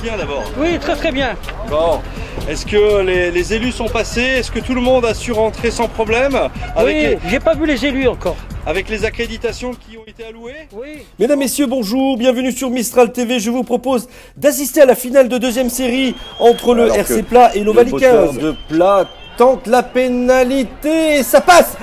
bien d'abord? Oui, très très bien. Bon, est-ce que les élus sont passés? Est-ce que tout le monde a su rentrer sans problème? Oui, j'ai pas vu les élus encore. Avec les accréditations qui ont été allouées? Oui. Mesdames, Messieurs, bonjour, bienvenue sur Mistral TV. Je vous propose d'assister à la finale de deuxième série entre le RC Pla et l'Ovalie 15. De Pla tente la pénalité et ça passe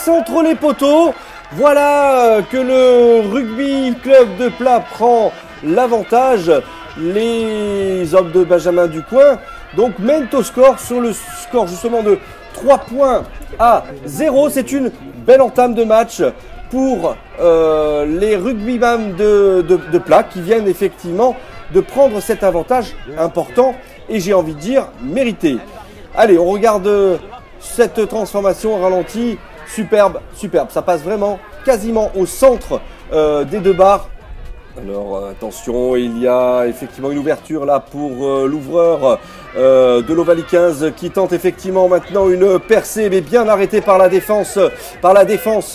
entre les poteaux. Voilà que le rugby club de Pla prend l'avantage. Les hommes de Benjamin du coin donc mènent au score sur le score justement de 3 points à 0. C'est une belle entame de match pour les rugbyman de Pla qui viennent effectivement de prendre cet avantage important et j'ai envie de dire mérité. Allez, on regarde cette transformation au ralenti. Superbe, superbe. Ça passe vraiment quasiment au centre des deux barres. Alors attention, il y a effectivement une ouverture là pour l'ouvreur de l'Ovalie 15 qui tente effectivement maintenant une percée mais bien arrêtée par la défense,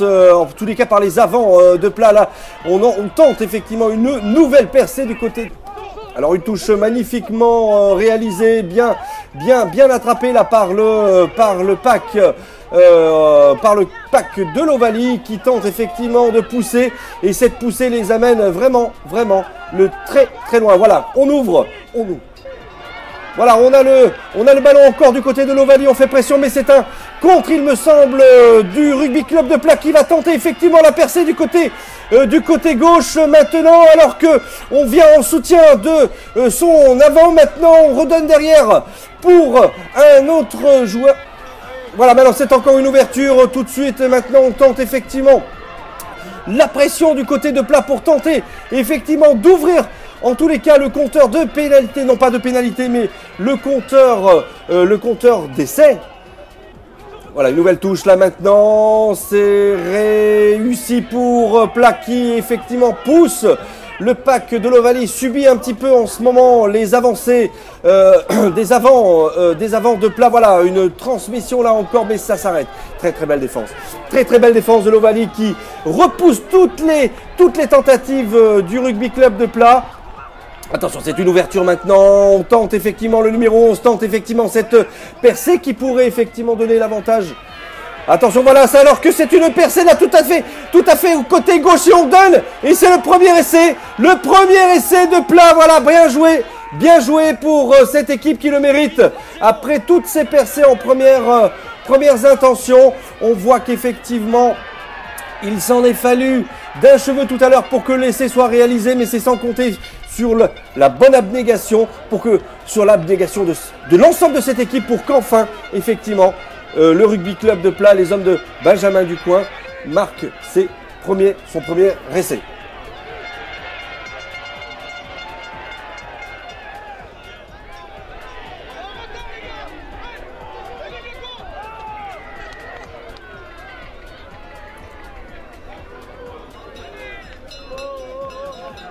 en tous les cas par les avants de Pla. Là, on tente effectivement une nouvelle percée du côté. Alors une touche magnifiquement réalisée, bien attrapée là par le pack de l'Ovalie qui tente effectivement de pousser et cette poussée les amène vraiment très loin. Voilà, on ouvre. Voilà, on a le ballon encore du côté de l'Ovalie, on fait pression mais c'est un contre il me semble du rugby club de Pla qui va tenter effectivement la percée du côté gauche maintenant alors que on vient en soutien de son avant. Maintenant on redonne derrière pour un autre joueur. Voilà, maintenant c'est encore une ouverture tout de suite. Maintenant on tente effectivement la pression du côté de Pla pour tenter effectivement d'ouvrir en tous les cas le compteur de pénalité, non pas de pénalité mais le compteur d'essai. Voilà, une nouvelle touche là maintenant, c'est réussi pour Pla qui effectivement pousse. Le pack de l'Ovalie subit un petit peu en ce moment les avancées des avants de Pla. Voilà, une transmission là encore, mais ça s'arrête. Très belle défense. Très belle défense de l'Ovalie qui repousse toutes les tentatives du rugby club de Pla. Attention, c'est une ouverture maintenant. On tente effectivement le numéro 11, tente effectivement cette percée qui pourrait effectivement donner l'avantage. Attention, voilà, c'est alors que c'est une percée là tout à fait au côté gauche et on donne. Et c'est le premier essai de Pla. Voilà, bien joué pour cette équipe qui le mérite. Après toutes ces percées en premières intentions, on voit qu'effectivement, il s'en est fallu d'un cheveu tout à l'heure pour que l'essai soit réalisé, mais c'est sans compter sur la bonne abnégation, sur l'abnégation de l'ensemble de cette équipe pour qu'enfin, effectivement, le rugby club de Pla, les hommes de Benjamin du coin, marque son premier essai.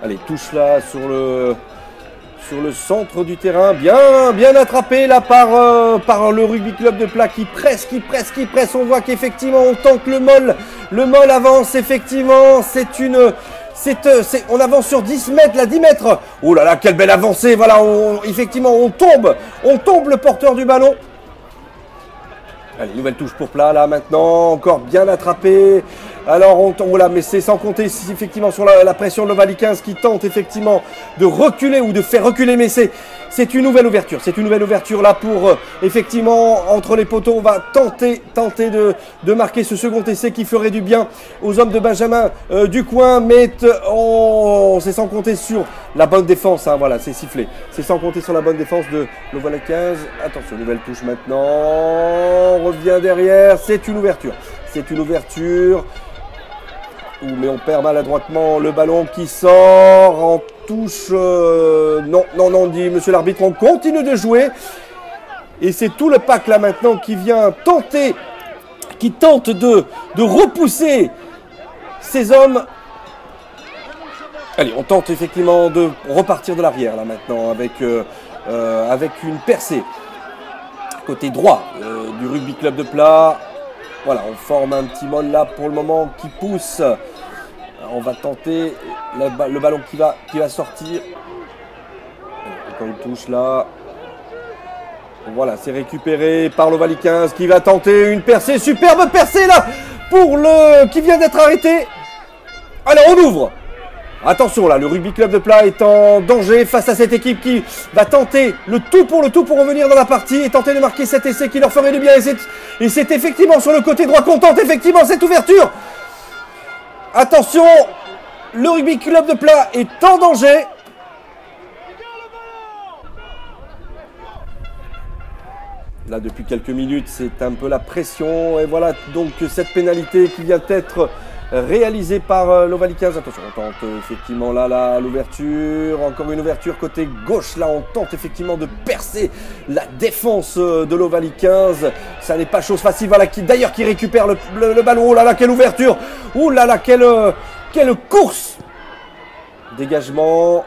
Allez, touche là sur le centre du terrain, bien attrapé là par le rugby club de Pla qui presse. On voit qu'effectivement on tente le molle avance effectivement, on avance sur 10 mètres, là 10 mètres. Oh là là, quelle belle avancée, voilà, effectivement on tombe le porteur du ballon. Allez, nouvelle touche pour Pla là maintenant, encore bien attrapé. Alors voilà, mais c'est sans compter effectivement sur la pression de l'Ovalie 15 qui tente effectivement de reculer ou de faire reculer, mais c'est une nouvelle ouverture. C'est une nouvelle ouverture là pour effectivement entre les poteaux. On va tenter de marquer ce second essai qui ferait du bien aux hommes de Benjamin du coin, mais c'est sans compter sur la bonne défense. Hein, voilà, c'est sifflé. C'est sans compter sur la bonne défense de l'Ovalie 15. Attention, nouvelle touche maintenant. On revient derrière. C'est une ouverture. Mais on perd maladroitement le ballon qui sort en touche. Non, dit monsieur l'arbitre, on continue de jouer. Et c'est tout le pack là maintenant qui vient qui tente de repousser ces hommes. Allez, on tente effectivement de repartir de l'arrière là maintenant avec une percée. Côté droit du rugby club de Pla. Voilà, on forme un petit molle là pour le moment qui pousse. On va tenter le ballon qui va sortir. On Encore une touche là. Voilà, c'est récupéré par l'Ovalie 15 qui va tenter une percée. Superbe percée là pour le qui vient d'être arrêté. Alors on ouvre. Attention là, le Rugby Club de Pla est en danger face à cette équipe qui va tenter le tout pour revenir dans la partie et tenter de marquer cet essai qui leur ferait du bien. Et c'est effectivement sur le côté droit qu'on tente effectivement cette ouverture. Attention, le Rugby Club de Pla est en danger. Là, depuis quelques minutes, c'est un peu la pression. Et voilà donc cette pénalité qui vient d'être réalisée par l'Ovalie 15. Attention, on tente effectivement là l'ouverture. Encore une ouverture côté gauche. Là, on tente effectivement de percer la défense de l'Ovalie 15. Ça n'est pas chose facile. Voilà, d'ailleurs, qui récupère le ballon. Oh là là, quelle ouverture. Oh là là, quelle course. Dégagement.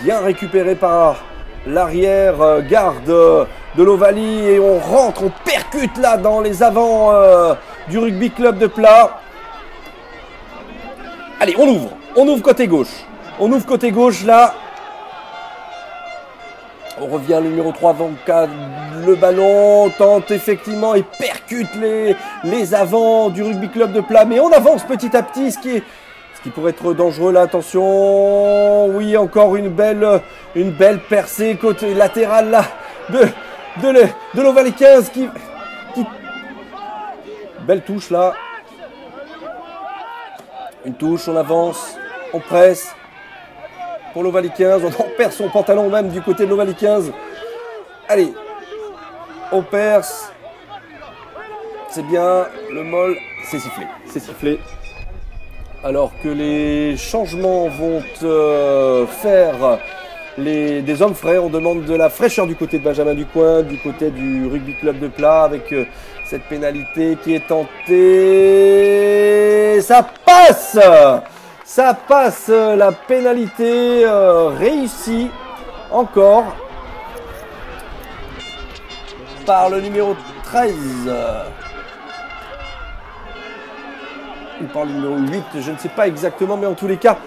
Bien récupéré par l'arrière garde de l'Ovalie et on rentre, on percute là dans les avants du Rugby Club de Pla. Allez, on ouvre côté gauche. On ouvre côté gauche là. On revient le numéro 3 Vanka, le ballon tente effectivement et percute les avants du Rugby Club de Pla. Mais on avance petit à petit, ce qui pourrait être dangereux là, attention. Oui, encore une belle percée côté latéral là de l'Ovalie 15 qui... Belle touche là. Une touche, on avance, on presse. Pour l'Ovalie 15, on perd son pantalon même du côté de l'Ovalie 15. Allez, on perce. C'est bien, le molle, c'est sifflé. C'est sifflé. Alors que les changements vont faire des hommes frais. On demande de la fraîcheur du côté de Benjamin Ducoing, du côté du Rugby Club de Pla, avec cette pénalité qui est tentée. Ça passe! Ça passe, la pénalité réussie encore par le numéro 13. Ou par le numéro 8, je ne sais pas exactement, mais en tous les cas,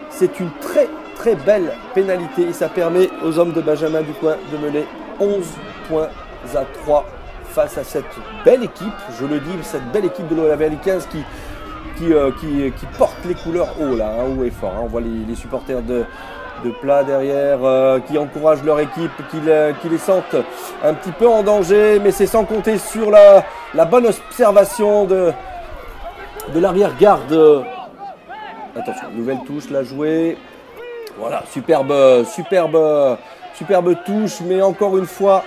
c'est une très très belle pénalité et ça permet aux hommes de Benjamin Ducoing de mener 11 points à 3 face à cette belle équipe, je le dis, cette belle équipe de l'Ovalie 15 qui porte les couleurs haut là, haut et fort. On voit les supporters de Pla derrière qui encouragent leur équipe, qui les sentent un petit peu en danger, mais c'est sans compter sur la bonne observation de l'arrière-garde. Attention, nouvelle touche, la jouée. Voilà, superbe touche, mais encore une fois,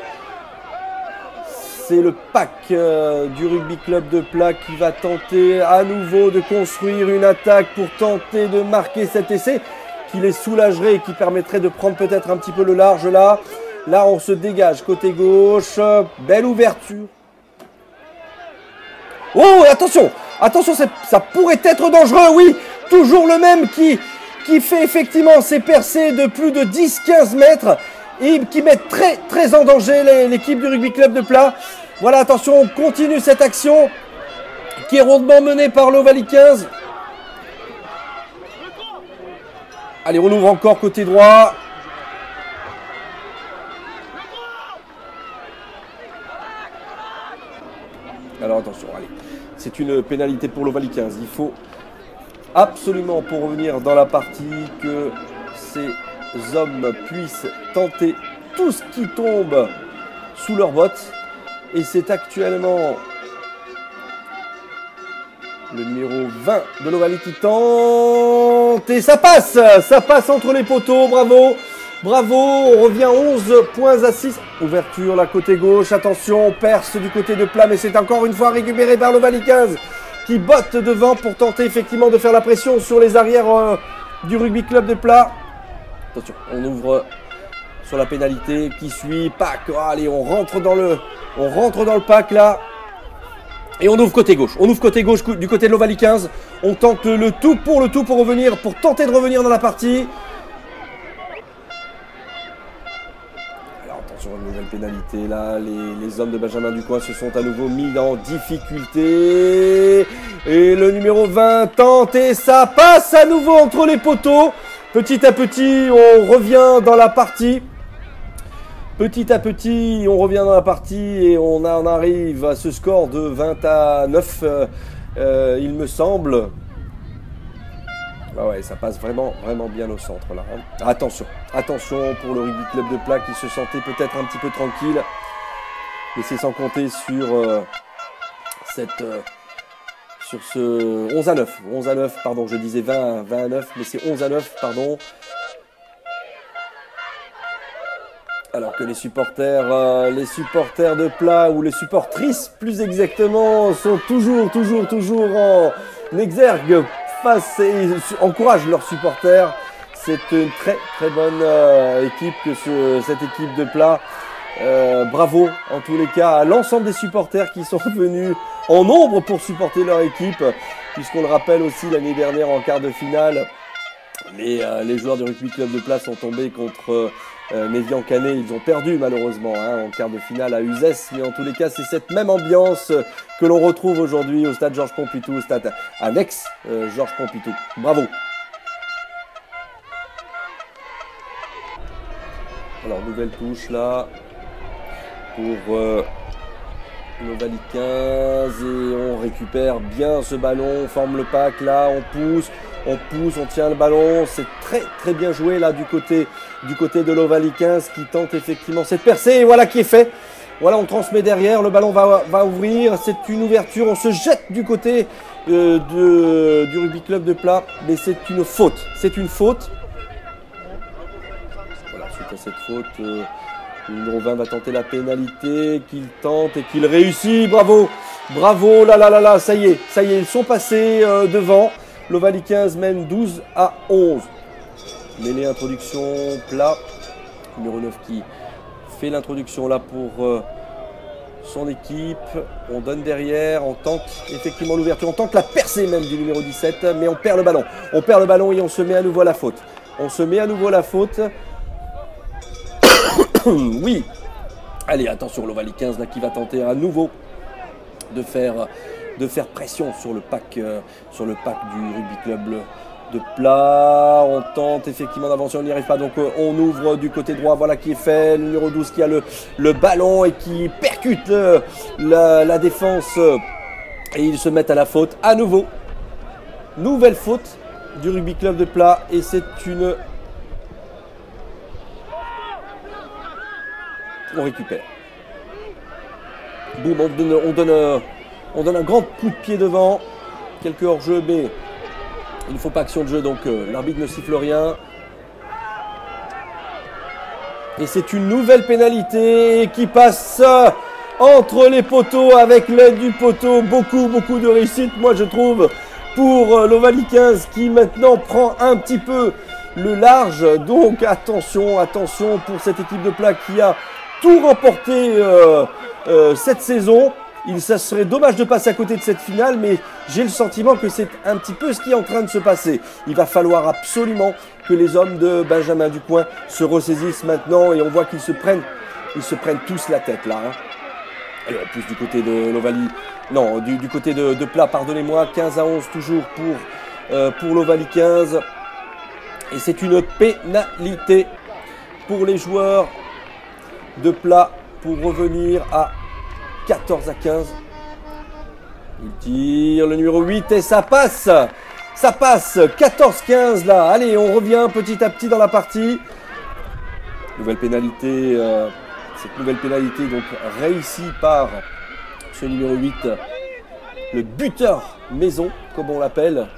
c'est le pack du Rugby Club de Pla qui va tenter à nouveau de construire une attaque pour tenter de marquer cet essai qui les soulagerait et qui permettrait de prendre peut-être un petit peu le large là. Là, on se dégage côté gauche, belle ouverture. Oh, attention, attention, ça pourrait être dangereux, oui, toujours le même qui fait effectivement ses percées de plus de 10-15 mètres et qui met très très en danger l'équipe du Rugby Club de Pla. Voilà, attention, on continue cette action qui est rondement menée par l'Ovalie 15. Allez, on ouvre encore côté droit. Alors attention, allez, c'est une pénalité pour l'Ovalie 15. Il faut absolument, pour revenir dans la partie, que ces hommes puissent tenter tout ce qui tombe sous leurs bottes. Et c'est actuellement le numéro 20 de l'Ovalie qui tente. Et ça passe entre les poteaux, bravo. Bravo, on revient 11 points à 6. Ouverture, la côté gauche, attention, on perce du côté de Pla, mais c'est encore une fois récupéré par l'Ovalie 15 qui botte devant pour tenter effectivement de faire la pression sur les arrières du Rugby Club de Pla. Attention, on ouvre sur la pénalité qui suit, pack, oh, allez, on rentre dans le pack là. Et on ouvre côté gauche, du côté de l'Ovalie 15. On tente le tout pour revenir, pour tenter de revenir dans la partie. Une nouvelle pénalité là, les hommes de Benjamin Ducoing se sont à nouveau mis en difficulté et le numéro 20 tente et ça passe à nouveau entre les poteaux. Petit à petit, on revient dans la partie. Petit à petit, on revient dans la partie et on en arrive à ce score de 20-9, il me semble. Ah ouais, ça passe vraiment bien au centre là. Attention, attention pour le Rugby Club de Pla qui se sentait peut-être un petit peu tranquille. Mais c'est sans compter sur sur ce 11-9, pardon, je disais 20-9, mais c'est 11-9, pardon. Alors que les supporters de Pla, ou les supportrices plus exactement, sont toujours en exergue face et encouragent leurs supporters. C'est une très bonne équipe que cette équipe de Pla. Bravo en tous les cas à l'ensemble des supporters qui sont venus en nombre pour supporter leur équipe, puisqu'on le rappelle aussi l'année dernière en quart de finale, les joueurs du Rugby Club de Pla sont tombés contre Mézières-Canet. Ils ont perdu malheureusement en quart de finale à Uzès, mais en tous les cas c'est cette même ambiance que l'on retrouve aujourd'hui au stade Georges Pompidou, au stade annexe Georges Pompidou. Bravo. Alors nouvelle touche là pour l'Ovalie 15 et on récupère bien ce ballon, on forme le pack là, on pousse, on tient le ballon, c'est très bien joué là du côté de l'Ovalie 15 qui tente effectivement cette percée et voilà qui est fait. Voilà, on transmet derrière, le ballon va ouvrir, c'est une ouverture, on se jette du côté du Rugby Club de Pla, mais c'est une faute, Voilà, suite à cette faute, le numéro 20 va tenter la pénalité, qu'il tente et qu'il réussit, bravo, là, ça y est, ils sont passés devant, l'Ovalie 15 mène 12-11. Mêlée introduction, Pla, numéro 9 qui fait l'introduction là pour son équipe, on donne derrière, on tente effectivement l'ouverture, on tente la percée même du numéro 17, mais on perd le ballon et on se met à nouveau à la faute. Oui, allez, attention, l'Ovalie 15 là, qui va tenter à nouveau de faire pression sur le pack du Rugby Club de Pla. On tente effectivement d'avancer, on n'y arrive pas, donc on ouvre du côté droit, voilà qui est fait, le numéro 12 qui a le ballon et qui percute la défense et ils se mettent à la faute à nouveau. Nouvelle faute du Rugby Club de Pla et c'est une... On récupère. Boum, on donne un grand coup de pied devant. Quelques hors-jeu, mais il ne faut pas action de jeu, donc l'arbitre ne siffle rien. Et c'est une nouvelle pénalité qui passe entre les poteaux avec l'aide du poteau. Beaucoup de réussite, moi je trouve, pour l'Ovalie 15 qui maintenant prend un petit peu le large. Donc attention pour cette équipe de Pla qui a tout remporté cette saison. Ça serait dommage de passer à côté de cette finale, mais j'ai le sentiment que c'est un petit peu ce qui est en train de se passer. Il va falloir absolument que les hommes de Benjamin Ducoing se ressaisissent maintenant et on voit qu'ils se prennent tous la tête là. Allez, en plus du côté de l'Ovalie, non, du côté de Pla, pardonnez-moi, 15-11 toujours pour l'Ovalie 15. Et c'est une pénalité pour les joueurs de Pla pour revenir à 14-15. Il tire le numéro 8 et ça passe. 14-15 là. Allez, on revient petit à petit dans la partie. Nouvelle pénalité. Cette nouvelle pénalité donc réussie par ce numéro 8. Le buteur maison, comme on l'appelle,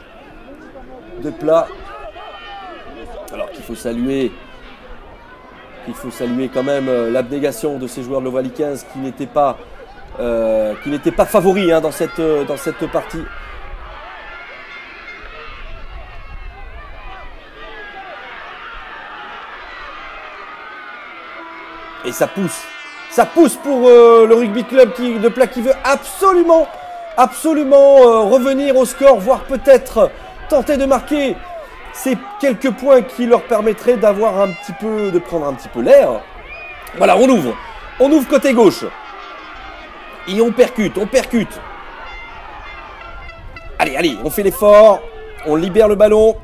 de Pla. Alors qu'il faut saluer quand même l'abnégation de ces joueurs de l'Ovalie 15 qui n'étaient pas favoris dans cette partie. Et ça pousse pour le Rugby Club de Pla qui veut absolument revenir au score, voire peut-être tenter de marquer ces quelques points qui leur permettraient de prendre un petit peu l'air. Voilà, on ouvre côté gauche. Et on percute. Allez, on fait l'effort. On libère le ballon.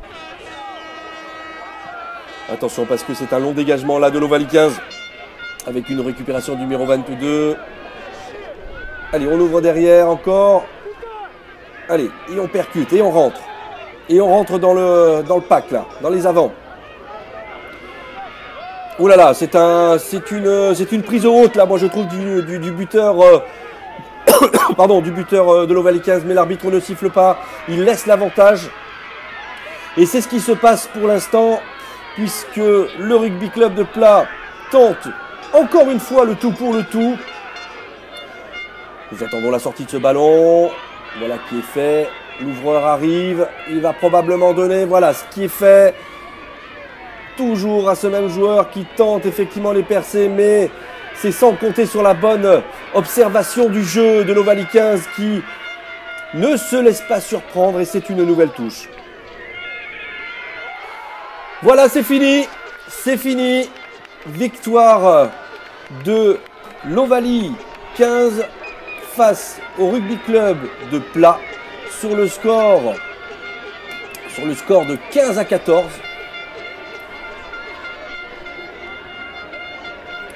Attention parce que c'est un long dégagement là de l'Ovalie 15. Avec une récupération du numéro 22. Allez, on ouvre derrière encore. Allez, et on percute, et on rentre. Et on rentre dans le pack là, dans les avants. Oh là là, c'est une prise au haute là, moi je trouve du buteur... pardon, du buteur de l'Ovalie 15, mais l'arbitre ne siffle pas. Il laisse l'avantage. Et c'est ce qui se passe pour l'instant, puisque le rugby club de Pla tente encore une fois le tout pour le tout. Nous attendons la sortie de ce ballon. Voilà qui est fait. L'ouvreur arrive. Il va probablement donner. Voilà ce qui est fait. Toujours à ce même joueur qui tente effectivement les percées, mais c'est sans compter sur la bonne observation du jeu de l'Ovalie 15 qui ne se laisse pas surprendre et c'est une nouvelle touche. Voilà, c'est fini. C'est fini. Victoire de l'Ovalie 15 face au rugby club de Pla sur le score de 15-14.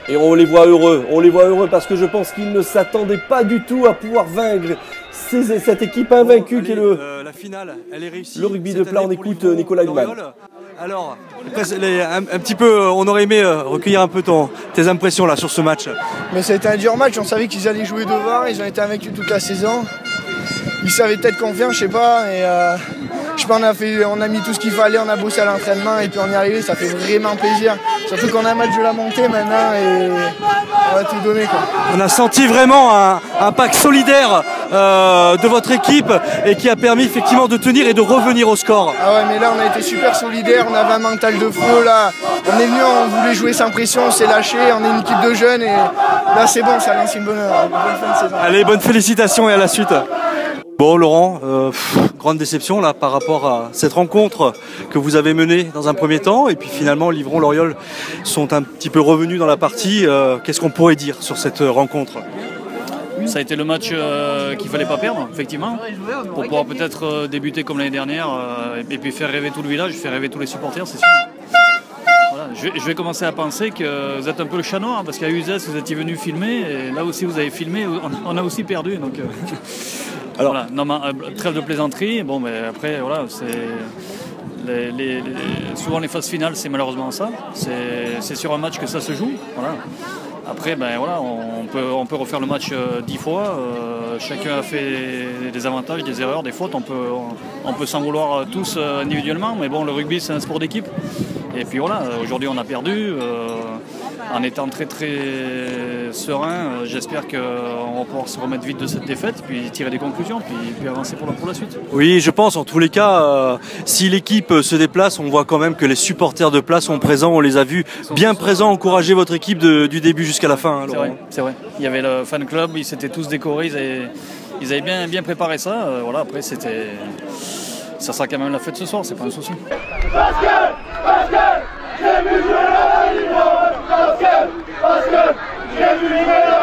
Et on les voit heureux parce que je pense qu'ils ne s'attendaient pas du tout à pouvoir vaincre cette équipe invaincue qui est la finale, elle est réussie. Le rugby de Pla. On écoute Nicolas Humann. Alors, un petit peu, on aurait aimé recueillir un peu tes impressions là sur ce match. Mais ça a été un dur match, on savait qu'ils allaient jouer devant, ils ont été invaincus toute la saison. Ils savaient peut-être confiance, je sais pas, et je sais pas, on a mis tout ce qu'il fallait, on a bossé à l'entraînement et puis on y est arrivé, ça fait vraiment plaisir. Surtout qu'on a un match de la montée maintenant et on va tout donner quoi. On a senti vraiment un pack solidaire de votre équipe et qui a permis effectivement de tenir et de revenir au score. Ah ouais, mais là on a été super solidaires, on avait un mental de feu là. On est venu, on voulait jouer sans pression, on s'est lâché, on est une équipe de jeunes et là c'est bon, ça lance une bonne fin de saison. Allez, bonnes félicitations et à la suite. Bon Laurent, grande déception là par rapport à cette rencontre que vous avez menée dans un premier temps et puis finalement Livron-Loriol sont un petit peu revenus dans la partie. Qu'est-ce qu'on pourrait dire sur cette rencontre ? Ça a été le match qu'il ne fallait pas perdre, effectivement, pour pouvoir peut-être débuter comme l'année dernière et puis faire rêver tout le village, faire rêver tous les supporters, c'est sûr. Voilà. Je vais commencer à penser que vous êtes un peu le chat noir, parce qu'à Uzès, vous étiez venu filmer, et là aussi vous avez filmé, on a aussi perdu. Donc, alors voilà, non, trêve de plaisanterie, bon, mais après, voilà, souvent les phases finales, c'est malheureusement ça. C'est sur un match que ça se joue. Voilà. Après, ben voilà, on peut refaire le match 10 fois. Chacun a fait des avantages, des erreurs, des fautes. On peut s'en vouloir tous individuellement, mais bon, le rugby, c'est un sport d'équipe. Et puis voilà, aujourd'hui, on a perdu. En étant très très serein, j'espère qu'on va pouvoir se remettre vite de cette défaite, puis tirer des conclusions, puis avancer pour la suite. Oui, je pense, en tous les cas, si l'équipe se déplace, on voit quand même que les supporters de Pla sont présents, on les a vus bien présents, encourager votre équipe du début jusqu'à la fin. Hein, Laurent. C'est vrai. Il y avait le fan club, ils s'étaient tous décorés, ils avaient bien préparé ça. Voilà, après, ça sera quand même la fête ce soir, c'est pas un souci. Parce que j'ai vu jouer la Ligue, parce que j'ai vu jouer la